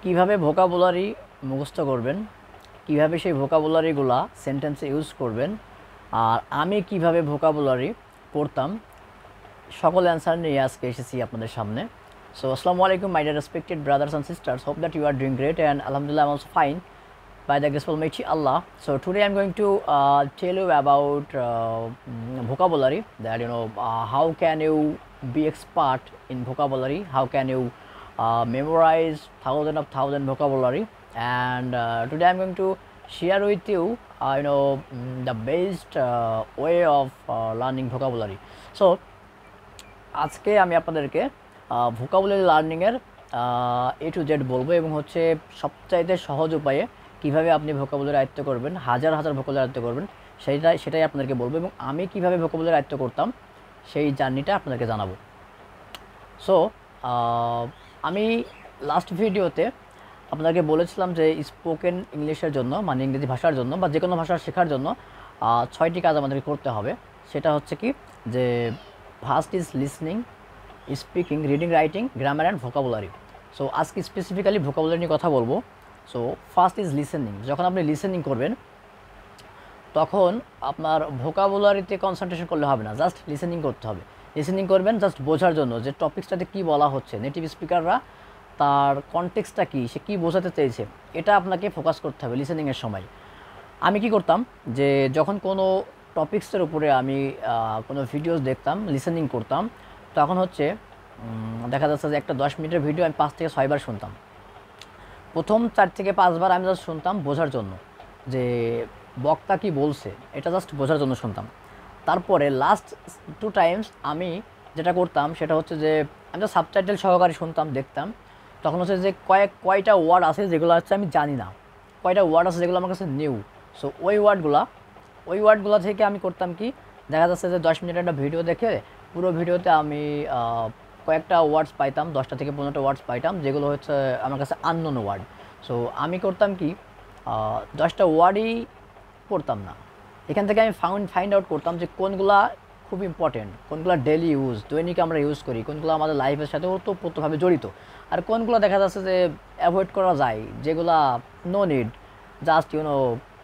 কিভাবে ভোকাবুলারি মুখস্থ করবেন, কিভাবে সেই ভোকাবুলারিগুলা সেন্টেন্সে ইউজ করবেন, আর আমি কিভাবে ভোকাবুলারি পড়তাম, সকল অ্যান্সার নিয়ে আজকে এসেছি আপনাদের সামনে। সো আসসালামু আলাইকুম my dear respected brothers and sisters, hope that you are doing great and alhamdulillah I'm also fine by the grace of Almighty Allah. So today I'm going to tell you about vocabulary, that how can you be expert in vocabulary, how can you memorize thousand vocabulary, and today I'm going to share with you the best way of learning vocabulary. So আজকে আমি আপনাদেরকে vocabulary লার্নিংয়ের A to Z বলবো, এবং হচ্ছে সবচাইতে সহজ উপায়ে কীভাবে আপনি ভোকাবুলারি আয়ত্ত করবেন, হাজার হাজার ভোকাবুলারি আয়ত্ত করবেন, সেটাই আপনাদেরকে বলবো, এবং আমি কীভাবে ভোকাবুলারি আয়ত্ত করতাম সেই জার্নিটা আপনাদেরকে জানাবো। সো আমি লাস্ট ভিডিওতে আপনাদেরকে বলেছিলাম যে স্পোকেন ইংলিশের জন্য, মানে ইংরেজি ভাষার জন্য বা যে কোনো ভাষা শেখার জন্য 6টি কাজ আমাদেরকে করতে হবে। সেটা হচ্ছে কি, যে first is listening, speaking, reading, writing, grammar and vocabulary. So আজকে স্পেসিফিক্যালি ভোকাবুলারি নিয়ে কথা বলবো। So first is listening. যখন আপনি লিসেনিং করবেন তখন আপনার ভোকাবুলারিতে কনসেন্ট্রেশন করলে হবে না, জাস্ট লিসেনিং করতে হবে। লিসেনিং করবেন জাস্ট বোঝার জন্য যে টপিক্সটাতে কী বলা হচ্ছে, নেটিভ স্পিকাররা তার কনটেক্সটটা কী, সে কী বোঝাতে চেয়েছে, এটা আপনাকে ফোকাস করতে হবে লিসেনিংয়ের সময়। আমি কি করতাম, যে যখন কোনো টপিক্সের উপরে আমি কোনো ভিডিওস দেখতাম, লিসেনিং করতাম, তখন হচ্ছে দেখা যাচ্ছে যে একটা 10 মিনিটের ভিডিও আমি 5 থেকে 6 বার শুনতাম। প্রথম 4 থেকে 5 বার আমি জাস্ট শুনতাম বোঝার জন্য, যে বক্তা কি বলছে, এটা জাস্ট বোঝার জন্য শুনতাম। তারপরে লাস্ট 2 টাইমস আমি যেটা করতাম সেটা হচ্ছে যে আমি তো সাবটাইটেল সহকারে শুনতাম, দেখতাম। তখন হচ্ছে যে কয়টা ওয়ার্ড আছে যেগুলো হচ্ছে আমি জানি না, কয়টা ওয়ার্ড আছে যেগুলো আমার কাছে নিউ। সো ওই ওয়ার্ডগুলো থেকে আমি করতাম কি, দেখা যাচ্ছে যে 10 মিনিটের একটা ভিডিও দেখে পুরো ভিডিওতে আমি কয়েকটা ওয়ার্ডস পাইতাম, 10টা থেকে 15টা ওয়ার্ডস পাইতাম, যেগুলো হচ্ছে আমার কাছে আননোন ওয়ার্ড। সো আমি করতাম কি, 10টা ওয়ার্ডই পড়তাম না। এখান থেকে আমি ফাইন্ড আউট করতাম যে কোনগুলা খুব ইম্পর্টেন্ট, কোনগুলো ডেলি ইউজ, দৈনিক আমরা ইউজ করি, কোনগুলো আমাদের লাইফের সাথে ওতপ্রোতভাবে জড়িত, আর কোনগুলো দেখা যাচ্ছে যে অ্যাভয়েড করা যায়, যেগুলা নো নিড, জাস্ট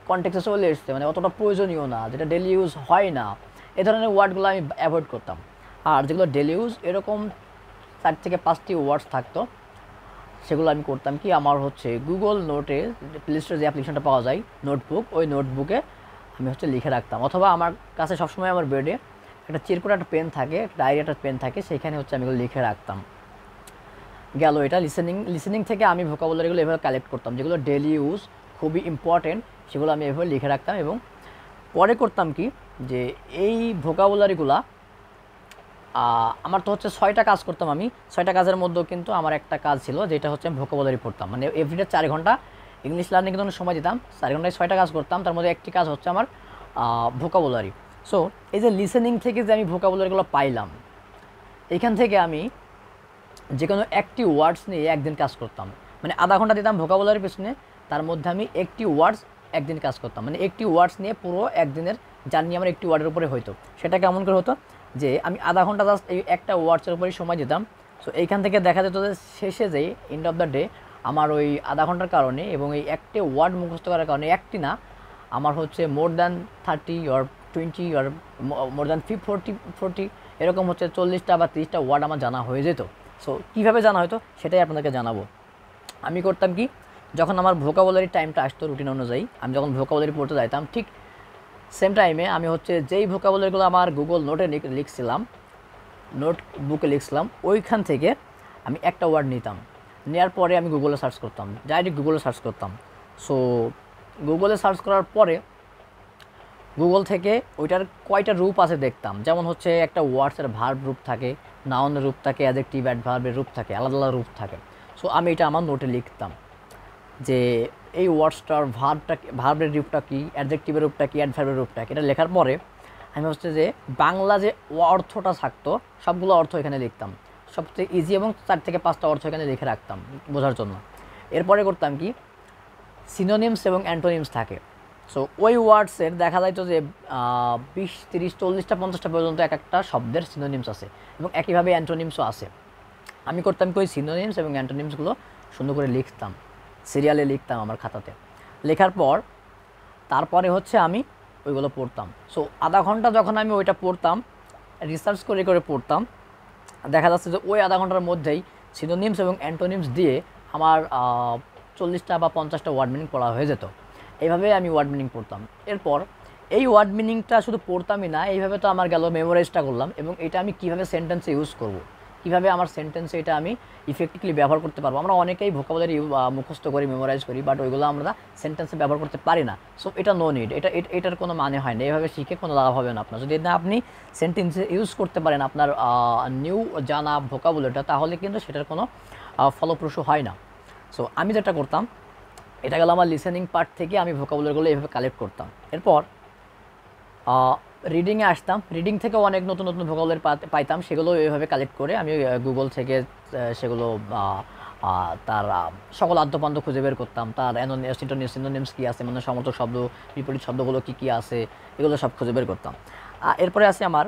কনটেক্সে চলে এসছে, মানে অতটা প্রয়োজনীয় না, যেটা ডেলি ইউজ হয় না, এ ধরনের ওয়ার্ডগুলো আমি অ্যাভয়েড করতাম। আর যেগুলো ডেলি ইউজ, এরকম 4 থেকে 5টি ওয়ার্ডস থাকতো, সেগুলো আমি করতাম কি, আমার হচ্ছে গুগল নোটে, প্লে স্টোরে যে অ্যাপ্লিকেশনটা পাওয়া যায় নোটবুক, ওই নোটবুকে আমি হচ্ছে লিখে রাখতাম, অথবা আমার কাছে সবসময় আমার বেডে একটা চিরকুট একটা পেন থাকে, একটা ডায়েরি একটা পেন থাকে, সেইখানে হচ্ছে আমি এগুলো লিখে রাখতাম। গেল এটা লিসেনিং থেকে আমি ভোকাবুলারিগুলো এভাবে কালেক্ট করতাম, যেগুলো ডেলি ইউজ খুবই ইম্পর্টেন্ট, সেগুলো আমি এভাবে লিখে রাখতাম। এবং পরে করতাম কি, যে এই ভোকাবুলারিগুলা আমার তো হচ্ছে 6টা কাজ করতাম আমি, 6টা কাজের মধ্যেও কিন্তু আমার একটা কাজ ছিল, যেটা হচ্ছে আমি ভোকাবুলারি পড়তাম, মানে এভরিডে 4 ঘন্টা ইংলিশ লার্নিং কিন্তু সময় দিতাম, 4 ঘন্টায় 6টা কাজ করতাম, তার মধ্যে একটি কাজ হচ্ছে আমার ভোকাবুলারি। সো এই যে লিসেনিং থেকে যে আমি ভোকাবুলারিগুলো পাইলাম, এখান থেকে আমি যে কোনো একটি ওয়ার্ডস নিয়ে একদিন কাজ করতাম, মানে আধা ঘন্টা দিতাম ভোকাবুলারির পিছনে, তার মধ্যে আমি একটি ওয়ার্ডস একদিন কাজ করতাম, মানে একটি ওয়ার্ডস নিয়ে পুরো একদিনের জার্নি আমার একটি ওয়ার্ডের উপরে হতো। সেটা কেমন করে হতো, যে আমি আধা ঘন্টা জাস্ট এই একটা ওয়ার্ডসের উপরেই সময় দিতাম। সো এইখান থেকে দেখা যেত যে শেষে যেই এন্ড অফ দ্য ডে আমার ওই আধা ঘন্টার কারণে এবং এই একটি ওয়ার্ড মুখস্থ করার কারণে, একটি না, আমার হচ্ছে more than 30 or 20 or more than 40 এরকম হচ্ছে 40টা বা 30টা ওয়ার্ড আমার জানা হয়ে যেত। সো কীভাবে জানা হতো সেটাই আপনাদেরকে জানাবো। আমি করতাম কি, যখন আমার ভোকাবুলারি টাইমটা আসতো রুটিন অনুযায়ী, আমি যখন ভোকাবুলারি পড়তে যাইতাম, ঠিক সেম টাইমে আমি হচ্ছে যেই ভোকাবুলারিগুলো আমার গুগল নোটে লিখছিলাম, নোটবুকে লিখছিলাম, ওইখান থেকে আমি একটা ওয়ার্ড নিতাম, নেওয়ার পরে আমি গুগলে সার্চ করতাম, ডাইরেক্ট গুগলে সার্চ করতাম। সো গুগলে সার্চ করার পরে গুগল থেকে ওইটার কয়টা রূপ আছে দেখতাম, যেমন হচ্ছে একটা ওয়ার্ডসের ভার্ব রূপ থাকে, নাউনের রূপ থাকে, অ্যাডজেক্টিভ অ্যাডভার্বের রূপ থাকে, আলাদা আলাদা রূপ থাকে। সো আমি এটা আমার নোটে লিখতাম, যে এই ওয়ার্ডসটার ভার্বের রূপটা কী, অ্যাডজেক্টিভের রূপটা কী, অ্যাডভার্বের রূপটা কী। এটা লেখার পরে আমি হচ্ছে যে বাংলা যে অর্থটা থাকতো সবগুলো অর্থ এখানে লিখতাম, সবচেয়ে ইজি, এবং 4 থেকে 5টা অর্থ এখানে লিখে রাখতাম বোঝার জন্য। এরপরে করতাম কি, সিনোনিমস এবং অ্যান্টোনিমস থাকে। সো ওই ওয়ার্ডসের দেখা যাইতো যে 20, 30, 40টা 50টা পর্যন্ত এক একটা শব্দের সিনোনিমস আছে, এবং একইভাবে অ্যান্টোনিমসও আছে। আমি করতাম কি, ওই সিনোনিমস এবং অ্যান্টোনিমসগুলো সুন্দর করে লিখতাম, সিরিয়ালে লিখতাম আমার খাতাতে। লেখার পর তারপরে হচ্ছে আমি ওইগুলো পড়তাম। সো আধা ঘন্টা যখন আমি ওইটা পড়তাম, রিসার্চ করে করে পড়তাম, দেখা যাচ্ছে যে ওই আধা ঘন্টার মধ্যেই সিনোনিমস এবং অ্যান্টোনিমস দিয়ে আমার 40টা বা 50টা ওয়ার্ড মিনিং পড়া হয়ে যেত। এইভাবে আমি ওয়ার্ড মিনিং পড়তাম। এরপর এই ওয়ার্ড মিনিংটা শুধু পড়তামই না, এইভাবে তো আমার গেল মেমোরাইজটা করলাম, এবং এটা আমি কীভাবে সেন্টেন্সে ইউজ করব, কীভাবে আমার সেন্টেন্সে এটা আমি ইফেক্টিভলি ব্যবহার করতে পারবো। আমরা অনেকেই ভোকাবুলারি মুখস্থ করি, মেমোরাইজ করি, বাট ওইগুলো আমরা সেন্টেন্সে ব্যবহার করতে পারি না। সো এটা নো নিড, এটার কোনো মানে হয় না। এইভাবে শিখে কোনো লাভ হবে না আপনার। যদি না আপনি সেন্টেন্সে ইউজ করতে পারেন আপনার নিউ জানা ভোকাবুলারিটা, তাহলে কিন্তু সেটার কোনো ফলপ্রসূ হয় না। সো আমি যেটা করতাম, এটা গেল আমার লিসেনিং পার্ট থেকে আমি ভোকাবুলারিগুলো এইভাবে কালেক্ট করতাম। এরপর রিডিংয়ে আসতাম, রিডিং থেকেও অনেক নতুন নতুন ভোকাবুলারি পাইতাম, সেগুলো এইভাবে কালেক্ট করে আমি গুগল থেকে সেগুলো তার সকল আদ্যপান্ত খুঁজে বের করতাম। তার সিনোনিমস কী আছে, মানে সমর্থক শব্দ, বিপরীত শব্দগুলো কী কী আছে, এগুলো সব খুঁজে বের করতাম। এরপরে আছে আমার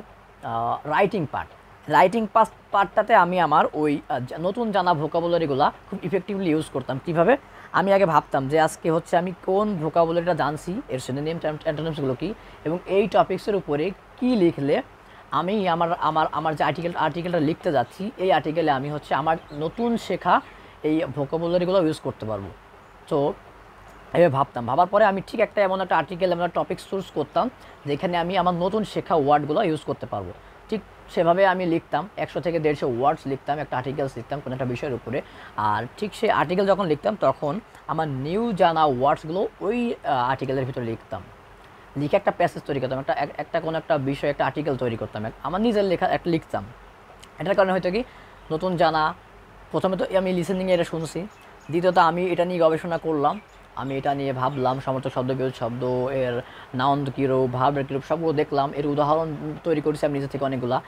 রাইটিং পার্ট। রাইটিং পার্টটাতে আমি আমার ওই নতুন জানা ভোকাবুলারিগুলো খুব ইফেক্টিভলি ইউজ করতাম। কীভাবে? আমি আগে ভাবতাম যে আজকে হচ্ছে আমি কোন ভোকাবুলারিটা জানছি, এর সিনোনিম অ্যান্টোনিমসগুলো কী, এবং এই টপিক্সের উপরে কী লিখলে আমি আমার আমার আমার যে আর্টিকেলটা লিখতে যাচ্ছি, এই আর্টিকেলে আমি হচ্ছে আমার নতুন শেখা এই ভোকাবুলারিগুলো ইউজ করতে পারবো। তো এভাবে ভাবতাম। ভাবার পরে আমি ঠিক এমন একটা আর্টিকেল, এমন একটা টপিক চুজ করতাম যেখানে আমি আমার নতুন শেখা ওয়ার্ডগুলো ইউজ করতে পারবো। ঠিক সেভাবে আমি লিখতাম, 100 থেকে 150 ওয়ার্ডস লিখতাম, একটা আর্টিকেলস লিখতাম কোনো একটা বিষয়ের উপরে। আর ঠিক সেই আর্টিকেল যখন লিখতাম, তখন আমার নিউ জানা ওয়ার্ডসগুলো ওই আর্টিকেলের ভিতরে লিখতাম। লিখে একটা প্যাসেজ তৈরি করতাম, একটা কোনো একটা বিষয়, একটা আর্টিকেল তৈরি করতাম, আমার নিজের লেখা একটা লিখতাম। এটার কারণে হয়তো কি নতুন জানা, প্রথমে তো আমি লিসেনিংয়ে এটা শুনছি, দ্বিতীয়ত আমি এটা নিয়ে গবেষণা করলাম, আমি এটা নিয়ে ভাবলাম, সমর্থক শব্দ, বিরোধ শব্দ, এর নাউন কীরূপ, ভার্বের কীরূপ, সবগুলো দেখলাম, এর উদাহরণ তৈরি করেছি আমি নিজে থেকে অনেকগুলো।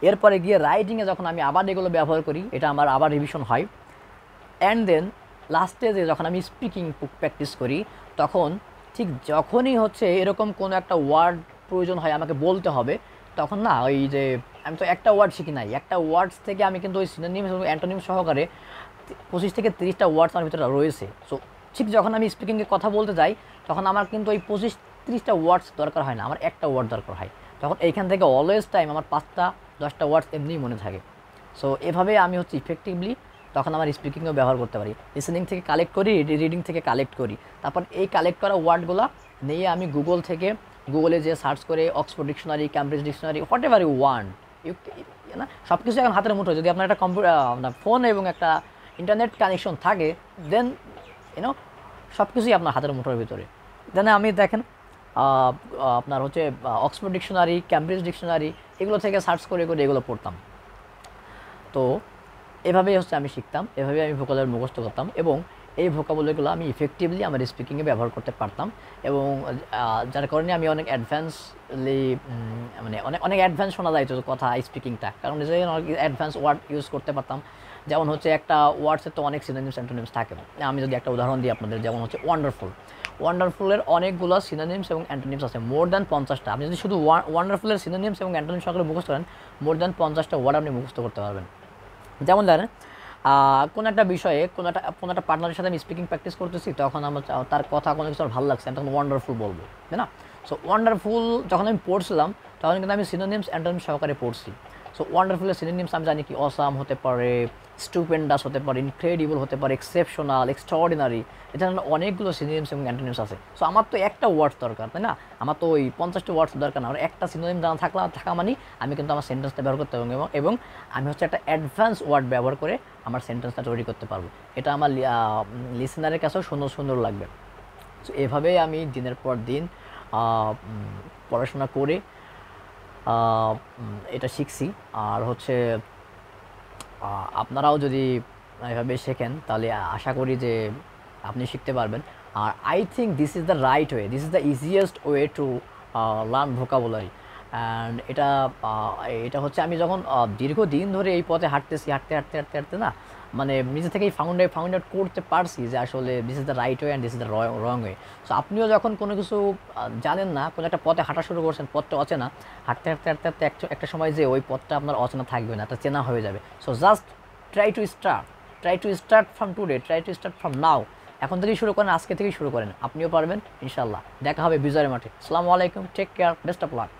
এরপরে গিয়ে রাইটিংয়ে যখন আমি আবার এগুলো ব্যবহার করি, এটা আমার আবার রিভিশন হয়। অ্যান্ড দেন লাস্টে যে যখন আমি স্পিকিং প্র্যাকটিস করি, তখন ঠিক যখনই হচ্ছে এরকম কোনো একটা ওয়ার্ড প্রয়োজন হয় আমাকে বলতে হবে, তখন না ওই যে আমি তো একটা ওয়ার্ড শিখি নাই, একটা ওয়ার্ডস থেকে আমি কিন্তু ওই সিনোনিম এবং অ্যান্টোনিম সহকারে 25 থেকে 30টা ওয়ার্ডস আমার ভিতরে রয়েছে। সো ঠিক যখন আমি স্পিকিংয়ে কথা বলতে যাই, তখন আমার কিন্তু ওই 25-30টা ওয়ার্ডস দরকার হয় না, আমার একটা ওয়ার্ড দরকার হয়। তখন এইখান থেকে অলওয়েজ টাইম আমার 5-10টা ওয়ার্ডস এমনিই মনে থাকে। সো এভাবে আমি হচ্ছে ইফেক্টিভলি তখন আমার স্পিকিংও ব্যবহার করতে পারি। লিসেনিং থেকে কালেক্ট করি, রিডিং থেকে কালেক্ট করি, তারপর এই কালেক্ট করা ওয়ার্ডগুলো নিয়ে আমি গুগলে যে সার্চ করে Oxford dictionary, Cambridge dictionary, whatever you want, না সব কিছু এখন হাতের মুঠোয়। যদি আপনার একটা কম্পিউটার, ফোন এবং একটা ইন্টারনেট কানেকশন থাকে, দেন সব কিছুই আপনার হাতের মুঠোর ভিতরে। দেন আমি দেখেন আপনার হচ্ছে অক্সফোর্ড ডিকশনারি, ক্যামব্রিজ ডিকশনারি, এগুলো থেকে সার্চ করে করে এগুলো পড়তাম। তো এভাবেই হচ্ছে আমি শিখতাম, এভাবেই আমি ভোকাবুলারি মুখস্থ করতাম, এবং এই ভোকাবুলারিগুলো আমি ইফেক্টিভলি আমার স্পিকিংয়ে ব্যবহার করতে পারতাম। এবং যার কারণে আমি অনেক অ্যাডভান্সলি, মানে অনেক অ্যাডভান্স শোনা যাইতো কথা স্পিকিংটা, কারণ নিজেই অনেক অ্যাডভান্স ওয়ার্ড ইউজ করতে পারতাম। যেমন হচ্ছে একটা ওয়ার্ডসের তো অনেক সিনোনিমস অ্যান্টোনিমস থাকে। আমি যদি একটা উদাহরণ দিই আপনাদের, যেমন হচ্ছে ওয়ান্ডারফুলের অনেকগুলো সিনোনিমস এবং অ্যান্টোনিমস আছে, মোর দ্যান 50টা। আপনি যদি শুধু ওয়ান্ডারফুলের সিনোনিমস এবং অ্যান্টোনিমস সহকারে মুখস্থ করেন, মোর দ্যান 50টা ওয়ার্ড আপনি মুখস্থ করতে পারবেন। যেমন ধরেন কোনো একটা বিষয়ে কোনো একটা পার্টনারের সাথে আমি স্পিকিং প্র্যাকটিস করতেছি, তখন আমার তার কথা কোনো কিছু আমার ভালো লাগছে, আমি তখন ওয়ান্ডারফুল বলবো, তাই না? সো ওয়ান্ডারফুল যখন আমি পড়ছিলাম, তখন কিন্তু আমি সিনোনিমস অ্যান্টোনিমস সহকারে পড়ছি। সো ওয়ান্ডারফুলের সিনোনিমস আমি জানি কি অসাম হতে পারে, স্টুপেন্ডাস হতে পারে, ইনক্রেডিবল হতে পারে, এক্সেপশনাল, এক্সট্রাঅর্ডিনারি, এটা অনেকগুলো সিনোনিমস এবং অ্যান্টোনিমস আছে। সো আমার তো একটা ওয়ার্ডস দরকার, তাই না? আমার তো ওই 50টা ওয়ার্ডস দরকার না, আমার একটা সিনোনিম জানা থাকা মানে আমি কিন্তু আমার সেন্টেন্সটা ব্যবহার করতে পারবো, এবং আমি হচ্ছে একটা অ্যাডভান্স ওয়ার্ড ব্যবহার করে আমার সেন্টেন্সটা তৈরি করতে পারবো। এটা আমার লিসেনারের কাছেও সুন্দর সুন্দর লাগবে। সো এভাবেই আমি দিনের পর দিন পড়াশোনা করে এটা শিখছি। আর হচ্ছে আপনারাও যদি এভাবে শেখেন, তাহলে আশা করি যে আপনি শিখতে পারবেন। আর I think this is the right way, this is the easiest way to learn vocabulary. And এটা হচ্ছে আমি যখন দীর্ঘদিন ধরে এই পথে হাঁটতে না, মানে নিজে থেকেই ফাউন্ড আউট করতে পারছি যে আসলে this is the right way and this is the wrong way. So আপনিও যখন কোনো কিছু জানেন না, কোনো একটা পথে হাঁটা শুরু করছেন, পথটা অচেনা, হাঁটতে একটা সময় যে ওই পথটা আপনার অচেনা থাকবে না, এটা চেনা হয়ে যাবে। So just try to start from today, try to start from now, এখন থেকেই শুরু করেন, আজকে থেকেই শুরু করেন, আপনিও পারবেন ইনশাল্লাহ। দেখা হবে বিজয়ের মাঠে। আসসালামু আলাইকুম, take care, best of lakh.